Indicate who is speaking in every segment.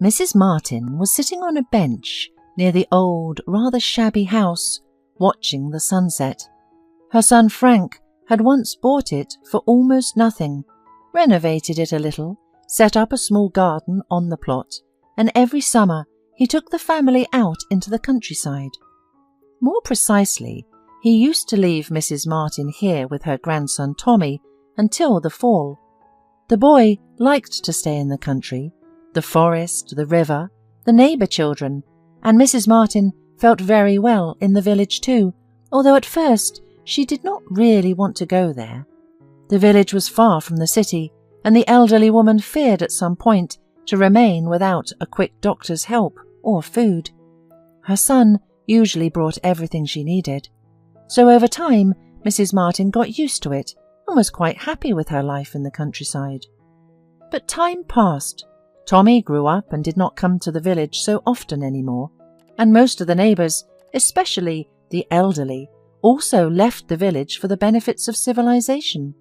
Speaker 1: Mrs. Martin was sitting on a bench near the old, rather shabby house, watching the sunset. Her son Frank had once bought it for almost nothing, renovated it a little, set up a small garden on the plot, and every summer he took the family out into the countryside. More precisely, he used to leave Mrs. Martin here with her grandson Tommy until the fall. The boy liked to stay in the country, the forest, the river, the neighbour children, and Mrs. Martin felt very well in the village too, although at first she did not really want to go there. The village was far from the city, and the elderly woman feared at some point to remain without a quick doctor's help or food. Her son usually brought everything she needed. So over time, Mrs. Martin got used to it and was quite happy with her life in the countryside. But time passed. Tommy grew up and did not come to the village so often anymore, and most of the neighbours, especially the elderly, also left the village for the benefits of civilization.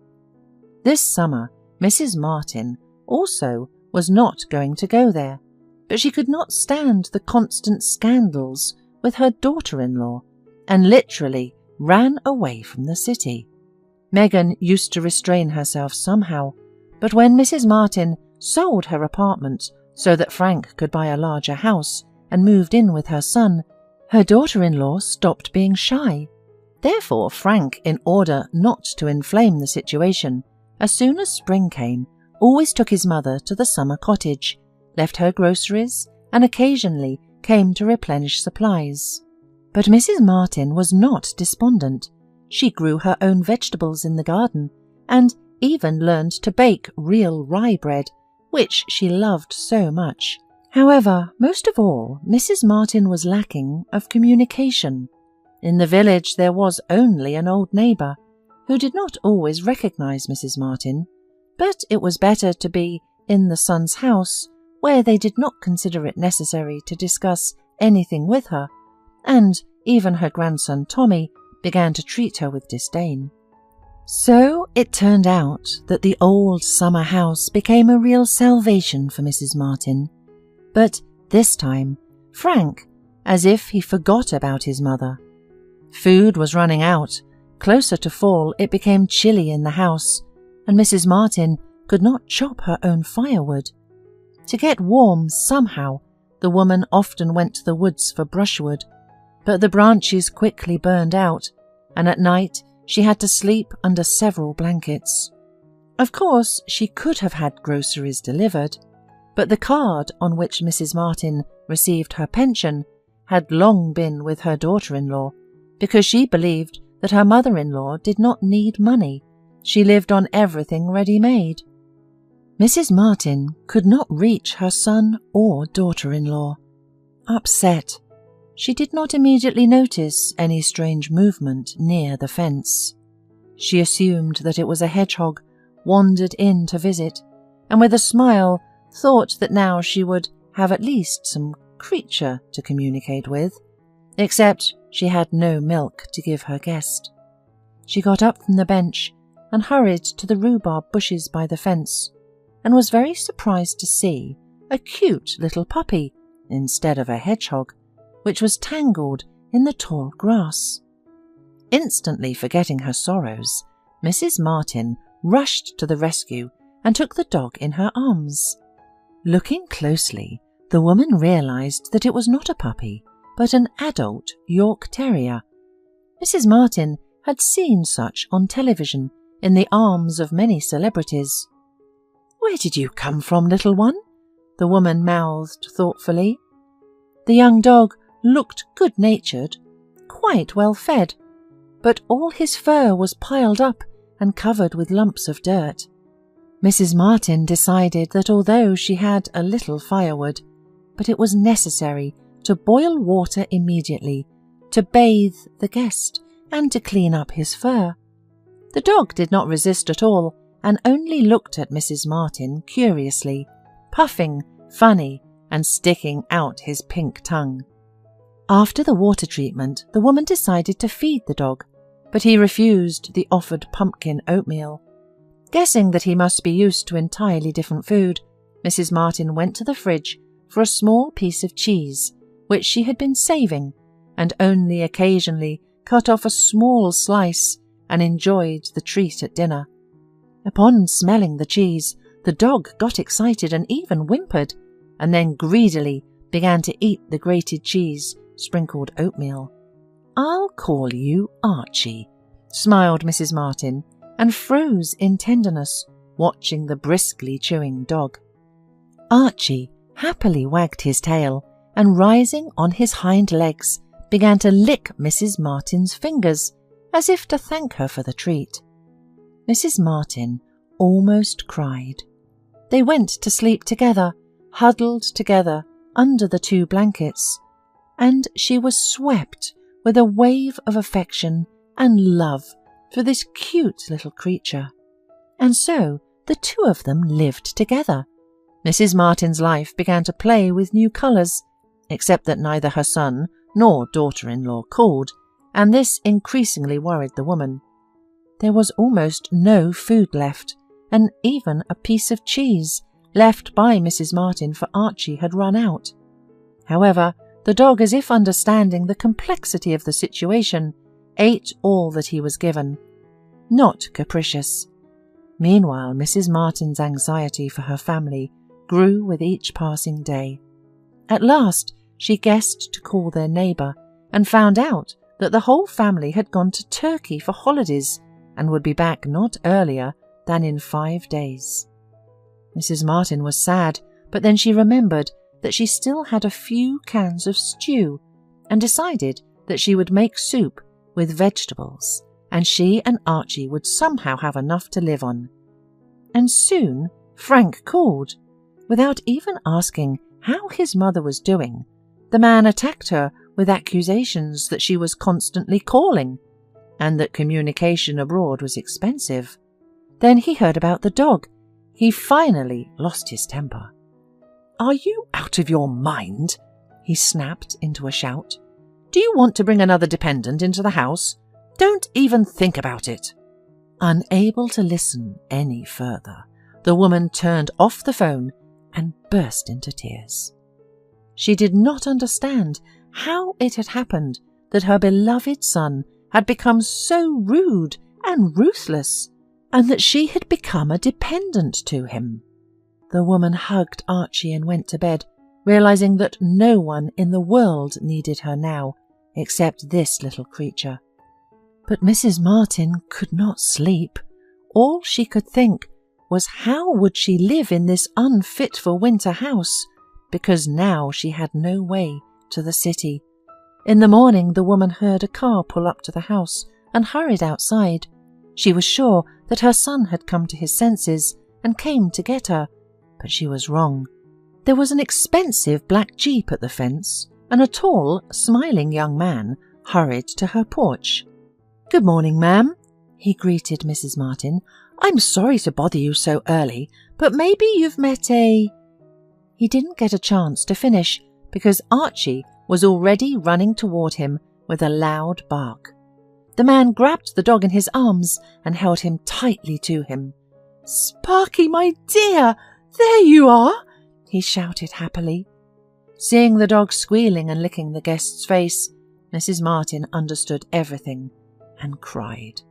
Speaker 1: This summer, Mrs. Martin also was not going to go there, but she could not stand the constant scandals with her daughter-in-law, and literally ran away from the city. Megan used to restrain herself somehow, but when Mrs. Martin sold her apartment so that Frank could buy a larger house and moved in with her son, her daughter-in-law stopped being shy. Therefore, Frank, in order not to inflame the situation, as soon as spring came, always took his mother to the summer cottage, left her groceries, and occasionally came to replenish supplies. But Mrs. Martin was not despondent. She grew her own vegetables in the garden, and even learned to bake real rye bread, which she loved so much. However, most of all, Mrs. Martin was lacking of communication. In the village there was only an old neighbour, who did not always recognise Mrs. Martin, but it was better to be in the son's house, where they did not consider it necessary to discuss anything with her, and even her grandson Tommy began to treat her with disdain. So it turned out that the old summer house became a real salvation for Mrs. Martin. But this time, Frank, as if he forgot about his mother. Food was running out. Closer to fall, it became chilly in the house, and Mrs. Martin could not chop her own firewood. To get warm somehow, the woman often went to the woods for brushwood, but the branches quickly burned out, and at night she had to sleep under several blankets. Of course, she could have had groceries delivered, but the card on which Mrs. Martin received her pension had long been with her daughter-in-law, because she believed that her mother-in-law did not need money. She lived on everything ready-made. Mrs. Martin could not reach her son or daughter-in-law. Upset, she did not immediately notice any strange movement near the fence. She assumed that it was a hedgehog wandered in to visit, and with a smile thought that now she would have at least some creature to communicate with, except she had no milk to give her guest. She got up from the bench and hurried to the rhubarb bushes by the fence, and was very surprised to see a cute little puppy instead of a hedgehog, which was tangled in the tall grass. Instantly forgetting her sorrows, Mrs. Martin rushed to the rescue and took the dog in her arms. Looking closely, the woman realized that it was not a puppy, but an adult York Terrier. Mrs. Martin had seen such on television in the arms of many celebrities. "Where did you come from, little one?" the woman mouthed thoughtfully. The young dog looked good-natured, quite well-fed, but all his fur was piled up and covered with lumps of dirt. Mrs. Martin decided that although she had a little firewood, but it was necessary to boil water immediately, to bathe the guest, and to clean up his fur. The dog did not resist at all, and only looked at Mrs. Martin curiously, puffing, funny, and sticking out his pink tongue. After the water treatment, the woman decided to feed the dog, but he refused the offered pumpkin oatmeal. Guessing that he must be used to entirely different food, Mrs. Martin went to the fridge, for a small piece of cheese, which she had been saving, and only occasionally cut off a small slice and enjoyed the treat at dinner. Upon smelling the cheese, the dog got excited and even whimpered, and then greedily began to eat the grated cheese, sprinkled oatmeal. "I'll call you Archie," smiled Mrs. Martin, and froze in tenderness, watching the briskly chewing dog. Archie happily wagged his tail, and rising on his hind legs, began to lick Mrs. Martin's fingers, as if to thank her for the treat. Mrs. Martin almost cried. They went to sleep together, huddled together under the 2 blankets, and she was swept with a wave of affection and love for this cute little creature. And so the 2 of them lived together. Mrs. Martin's life began to play with new colours, except that neither her son nor daughter-in-law called, and this increasingly worried the woman. There was almost no food left, and even a piece of cheese left by Mrs. Martin for Archie had run out. However, the dog, as if understanding the complexity of the situation, ate all that he was given. Not capricious. Meanwhile, Mrs. Martin's anxiety for her family grew with each passing day. At last, she guessed to call their neighbour and found out that the whole family had gone to Turkey for holidays and would be back not earlier than in 5 days. Mrs. Martin was sad, but then she remembered that she still had a few cans of stew and decided that she would make soup with vegetables, and she and Archie would somehow have enough to live on. And soon Frank called. Without even asking how his mother was doing, the man attacked her with accusations that she was constantly calling, and that communication abroad was expensive. Then he heard about the dog. He finally lost his temper. "Are you out of your mind?" he snapped into a shout. "Do you want to bring another dependent into the house? Don't even think about it." Unable to listen any further, the woman turned off the phone and burst into tears. She did not understand how it had happened that her beloved son had become so rude and ruthless, and that she had become a dependent to him. The woman hugged Archie and went to bed, realizing that no one in the world needed her now, except this little creature. But Mrs. Martin could not sleep. All she could think was how would she live in this unfit-for-winter house, because now she had no way to the city. In the morning the woman heard a car pull up to the house and hurried outside. She was sure that her son had come to his senses and came to get her, but she was wrong. There was an expensive black jeep at the fence, and a tall, smiling young man hurried to her porch. "Good morning, ma'am," he greeted Mrs. Martin. "I'm sorry to bother you so early, but maybe you've met a—" He didn't get a chance to finish because Archie was already running toward him with a loud bark. The man grabbed the dog in his arms and held him tightly to him. "Sparky, my dear, there you are!" he shouted happily. Seeing the dog squealing and licking the guest's face, Mrs. Martin understood everything and cried.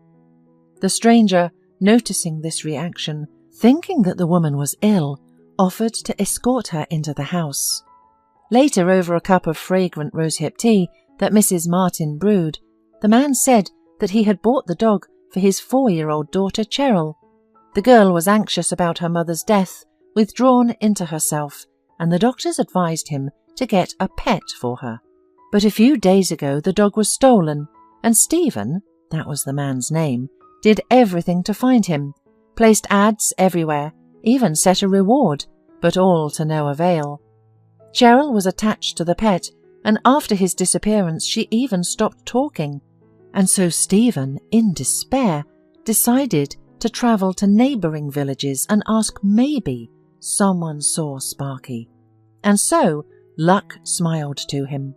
Speaker 1: The stranger, noticing this reaction, thinking that the woman was ill, offered to escort her into the house. Later, over a cup of fragrant rosehip tea that Mrs. Martin brewed, the man said that he had bought the dog for his 4-year-old daughter Cheryl. The girl was anxious about her mother's death, withdrawn into herself, and the doctors advised him to get a pet for her. But a few days ago the dog was stolen, and Stephen, that was the man's name, did everything to find him, placed ads everywhere, even set a reward, but all to no avail. Cheryl was attached to the pet, and after his disappearance she even stopped talking, and so Stephen, in despair, decided to travel to neighbouring villages and ask maybe someone saw Sparky. And so luck smiled to him.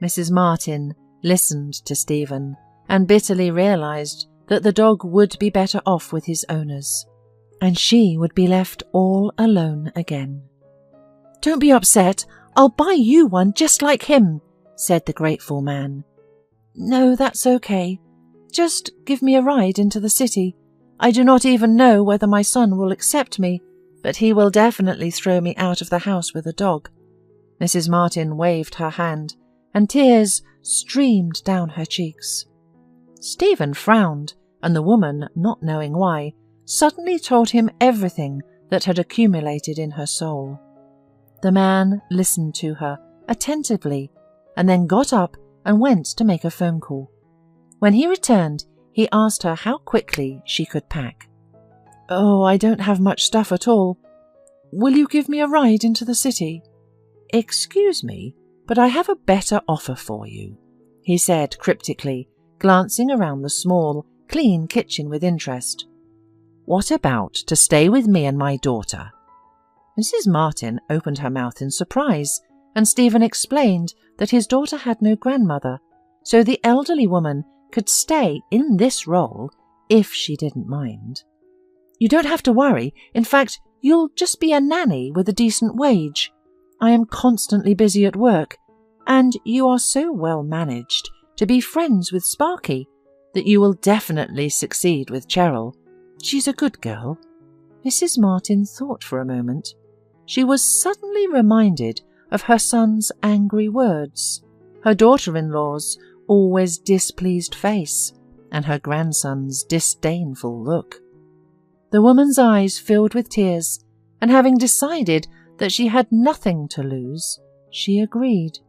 Speaker 1: Mrs. Martin listened to Stephen and bitterly realised that the dog would be better off with his owners, and she would be left all alone again. "Don't be upset. I'll buy you one just like him," said the grateful man. "No, that's okay. Just give me a ride into the city. I do not even know whether my son will accept me, but he will definitely throw me out of the house with a dog." Mrs. Martin waved her hand, and tears streamed down her cheeks. Stephen frowned, and the woman, not knowing why, suddenly told him everything that had accumulated in her soul. The man listened to her attentively, and then got up and went to make a phone call. When he returned, he asked her how quickly she could pack. "Oh, I don't have much stuff at all. Will you give me a ride into the city?" "Excuse me, but I have a better offer for you," he said cryptically, glancing around the small, clean kitchen with interest. "What about to stay with me and my daughter?" Mrs. Martin opened her mouth in surprise, and Stephen explained that his daughter had no grandmother, so the elderly woman could stay in this role if she didn't mind. "You don't have to worry. In fact, you'll just be a nanny with a decent wage. I am constantly busy at work, and you are so well managed to be friends with Sparky that you will definitely succeed with Cheryl. She's a good girl." Mrs. Martin thought for a moment. She was suddenly reminded of her son's angry words, her daughter-in-law's always displeased face, and her grandson's disdainful look. The woman's eyes filled with tears, and having decided that she had nothing to lose, she agreed.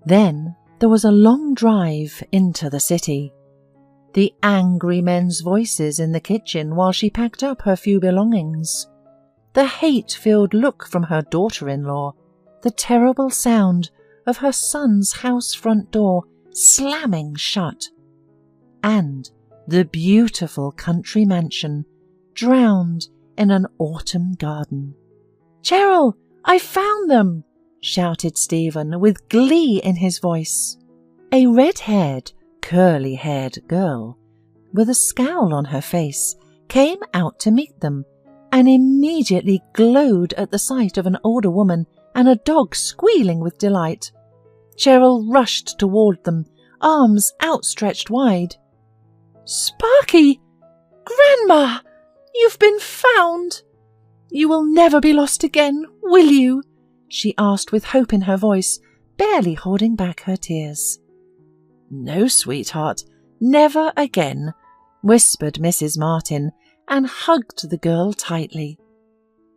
Speaker 1: Then there was a long drive into the city. The angry men's voices in the kitchen while she packed up her few belongings. The hate-filled look from her daughter-in-law. The terrible sound of her son's house front door slamming shut. And the beautiful country mansion drowned in an autumn garden. "Cheryl, I found them!" shouted Stephen with glee in his voice. A red-haired, curly-haired girl with a scowl on her face came out to meet them and immediately glowed at the sight of an older woman and a dog squealing with delight. Cheryl rushed toward them, arms outstretched wide. "Sparky! Grandma! You've been found! You will never be lost again, will you?" she asked with hope in her voice, barely holding back her tears. "No, sweetheart, never again," whispered Mrs. Martin, and hugged the girl tightly.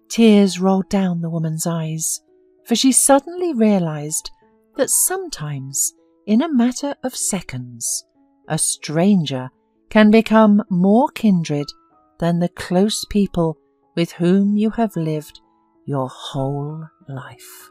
Speaker 1: Tears rolled down the woman's eyes, for she suddenly realized that sometimes, in a matter of seconds, a stranger can become more kindred than the close people with whom you have lived your whole life.